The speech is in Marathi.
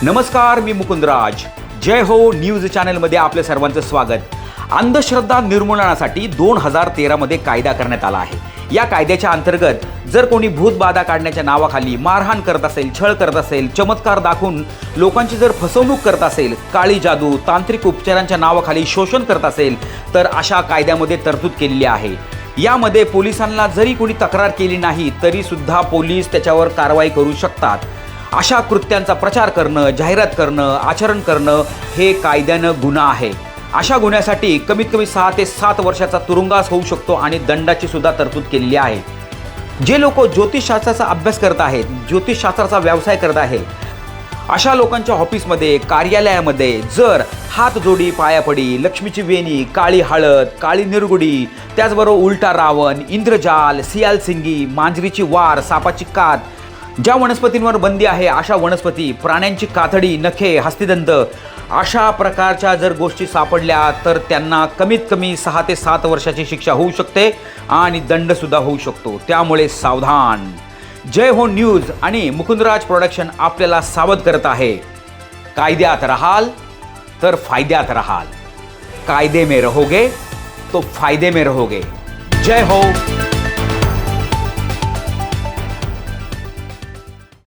नमस्कार, मी मुकुंदराज. जय हो न्यूज चॅनलमध्ये आपल्या सर्वांचं स्वागत. अंधश्रद्धा निर्मूलनासाठी 2013 मध्ये कायदा करण्यात आला आहे. या कायद्याच्या अंतर्गत जर कोणी भूतबाधा काढण्याच्या नावाखाली मारहाण करत असेल, छळ करत असेल, चमत्कार दाखवून लोकांची जर फसवणूक करत असेल, काळी जादू, तांत्रिक उपचारांच्या नावाखाली शोषण करत असेल, तर अशा कायद्यामध्ये तरतूद केलेली आहे. यामध्ये पोलिसांना जरी कोणी तक्रार केली नाही तरी सुद्धा पोलीस त्याच्यावर कारवाई करू शकतात. अशा कृत्यांचा प्रचार करणं, जाहिरात करणं, आचरण करणं हे कायद्यानं गुन्हा आहे. अशा गुन्ह्यासाठी कमीत कमी 6 ते 7 वर्षाचा तुरुंगवास होऊ शकतो आणि दंडाची सुद्धा तरतूद केलेली आहे. जे लोक ज्योतिषशास्त्राचा अभ्यास करत आहेत, ज्योतिषशास्त्राचा व्यवसाय करत आहेत, अशा लोकांच्या ऑफिसमध्ये, कार्यालयामध्ये जर हातजोडी, पायापडी, लक्ष्मीची वेणी, काळी हळद, काळी निरगुडी, त्याचबरोबर उलटा रावण, इंद्रजाल, सियाल सिंगी, मांजरीची वार, सापाची कात, ज्या वनस्पतींवर बंदी आहे अशा वनस्पती, प्राण्यांची कातडी, नखे, हस्तिदंत अशा प्रकारच्या जर गोष्टी सापडल्या तर त्यांना कमीत कमी 6 ते 7 वर्षाची शिक्षा होऊ शकते आणि दंडसुद्धा होऊ शकतो. त्यामुळे सावधान. जय हो न्यूज आणि मुकुंदराज प्रोडक्शन आपल्याला सावध करत आहे. कायद्यात राहाल तर फायद्यात राहाल. कायदे में रहोगे तो फायदे में रहोगे. जय हो.